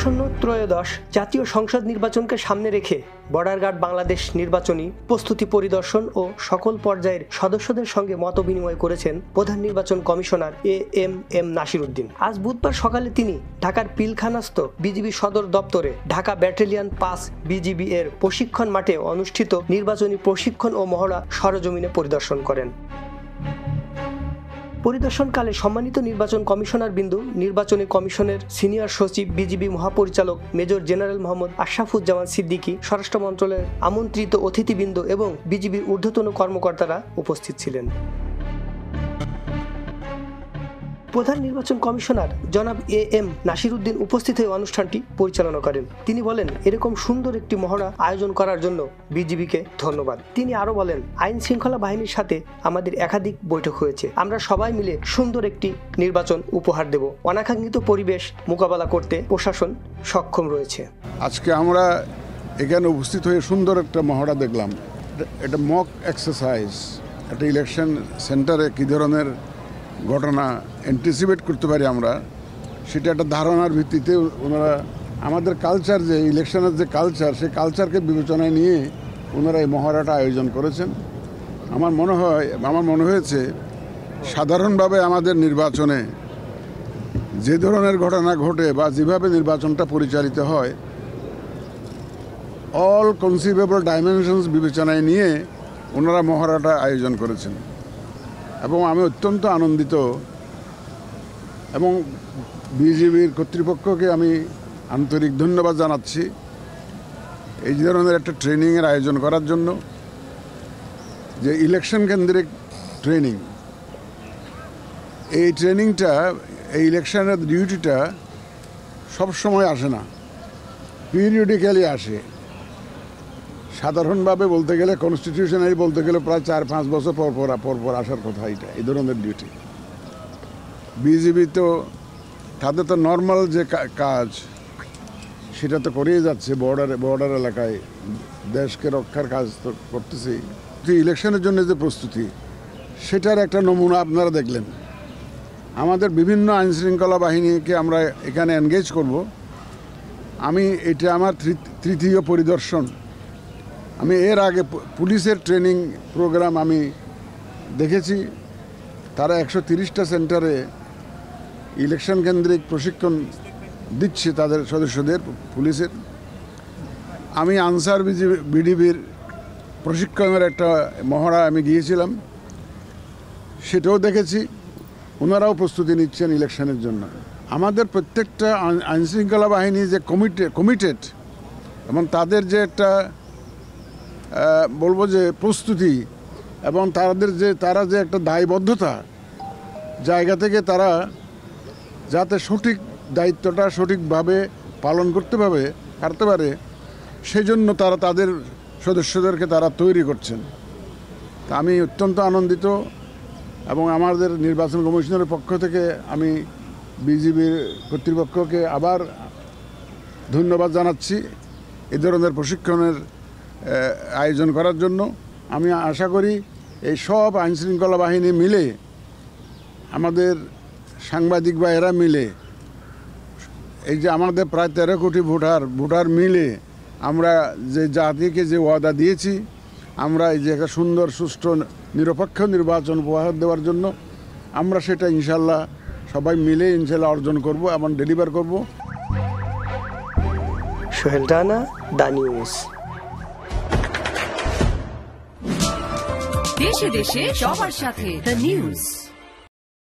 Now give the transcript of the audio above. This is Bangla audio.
আসন্ন ত্রয়োদশ জাতীয় সংসদ নির্বাচনকে সামনে রেখে বর্ডার গার্ড বাংলাদেশ নির্বাচনী প্রস্তুতি পরিদর্শন ও সকল পর্যায়ের সদস্যদের সঙ্গে মতবিনিময় করেছেন প্রধান নির্বাচন কমিশনার এম নাসির উদ্দিন। আজ বুধবার সকালে তিনি ঢাকার পিলখানাস্থ বিজিবি সদর দপ্তরে ঢাকা ব্যাটালিয়ন ৫ বিজিবি এর প্রশিক্ষণ মাঠে অনুষ্ঠিত নির্বাচনী প্রশিক্ষণ ও মহড়া সরজমিনে পরিদর্শন করেন। পরিদর্শনকালে সম্মানিত নির্বাচন কমিশনার বিন্দু, নির্বাচনী কমিশনের সিনিয়র সচিব, বিজিবি মহাপরিচালক মেজর জেনারেল মোহাম্মদ আশরাফুজ্জামান সিদ্দিকী, স্বরাষ্ট্র মন্ত্রণালয়ের আমন্ত্রিত অতিথিবৃন্দ এবং বিজিবির ঊর্ধ্বতন কর্মকর্তারা উপস্থিত ছিলেন। প্রধান নির্বাচন কমিশনার জনাব এম নাসির উদ্দিন উপস্থিত হয়ে অনুষ্ঠানটি পরিচালনা করেন। তিনি বলেন, এরকম সুন্দর একটি মহড়া আয়োজন করার জন্য বিজিবিকে ধন্যবাদ। তিনি আরো বলেন, আইন শৃঙ্খলা বাহিনীর সাথে আমাদের একাধিক বৈঠক হয়েছে। আমরা সবাই মিলে সুন্দর একটি নির্বাচন উপহার দেব। অনাকাঙ্ক্ষিত পরিবেশ মোকাবেলা করতে প্রশাসন সক্ষম রয়েছে। আজকে আমরা এখানে উপস্থিত হয়ে সুন্দর একটা মহড়া দেখলাম। এটা মক এক্সারসাইজ, একটা ইলেকশন সেন্টারে কী ধরনের ঘটনা অ্যান্টিসিপেট করতে পারি আমরা, সেটা একটা ধারণার ভিত্তিতে ওনারা আমাদের কালচার, যে ইলেকশনের যে কালচার, সেই কালচারকে বিবেচনায় নিয়ে ওনারা এই মহড়াটা আয়োজন করেছেন। আমার মনে হয়েছে সাধারণভাবে আমাদের নির্বাচনে যে ধরনের ঘটনা ঘটে বা যেভাবে নির্বাচনটা পরিচালিত হয়, অল কনসিভেবল ডাইমেনশনস বিবেচনায় নিয়ে ওনারা মহড়াটা আয়োজন করেছেন এবং আমি অত্যন্ত আনন্দিত এবং বিজিবির কর্তৃপক্ষকে আমি আন্তরিক ধন্যবাদ জানাচ্ছি এই ধরনের একটা ট্রেনিংয়ের আয়োজন করার জন্য। যে ইলেকশন কেন্দ্রিক ট্রেনিং, এই ট্রেনিংটা, এই ইলেকশনের ডিউটিটা সবসময় আসে না, পিরিয়ডিক্যালি আসে। সাধারণভাবে বলতে গেলে, কনস্টিটিউশনালি বলতে গেলে প্রায় ৪-৫ বছর পর আসার কথা এটা, এই ধরনের ডিউটি। বিজিবি তো তাদের তো নর্মাল যে কাজ সেটা তো করেই যাচ্ছে, বর্ডার এলাকায় দেশকে রক্ষার কাজ তো করতেছি। ইলেকশনের জন্য যে প্রস্তুতি, সেটার একটা নমুনা আপনারা দেখলেন। আমাদের বিভিন্ন আইনশৃঙ্খলা বাহিনীকে আমরা এখানে এনগেজ করব। এটা আমার তৃতীয় পরিদর্শন। আমি এর আগে পুলিশের ট্রেনিং প্রোগ্রাম আমি দেখেছি, তারা ১৩০টা সেন্টারে ইলেকশন কেন্দ্রিক প্রশিক্ষণ দিচ্ছে তাদের সদস্যদের, পুলিশের। আমি আনসার বিডিবির প্রশিক্ষণের একটা মহড়া আমি গিয়েছিলাম, সেটাও দেখেছি। ওনারাও প্রস্তুতি নিচ্ছেন ইলেকশনের জন্য। আমাদের প্রত্যেকটা আইনশৃঙ্খলা বাহিনী যে কমিটেড এবং তাদের যে একটা বলবো যে প্রস্তুতি এবং তারা যে একটা দায়বদ্ধতা জায়গা থেকে তারা যাতে সঠিক দায়িত্বটা সঠিকভাবে পালন করতে পারে, সেই জন্য তারা তাদের সদস্যদেরকে তারা তৈরি করছেন। তা আমি অত্যন্ত আনন্দিত এবং আমাদের নির্বাচন কমিশনের পক্ষ থেকে আমি বিজিবির কর্তৃপক্ষকে আবার ধন্যবাদ জানাচ্ছি এই ধরনের প্রশিক্ষণের আয়োজন করার জন্য। আমি আশা করি এই সব আইনশৃঙ্খলা বাহিনী মিলে, আমাদের সাংবাদিক ভাইয়েরা মিলে, এই যে আমাদের প্রায় ১৩ কোটি ভোটার মিলে আমরা যে জাতিকে যে ওয়াদা দিয়েছি, আমরা এই যে একটা সুন্দর, সুষ্ঠু, নিরপেক্ষ নির্বাচন উপহার দেওয়ার জন্য আমরা সেটা ইনশাল্লাহ সবাই মিলে অর্জন করব এবং ডেলিভার করব। Sohel Rana, the news. দেশে দেশে সবার সাথে, দ্য নিউজ।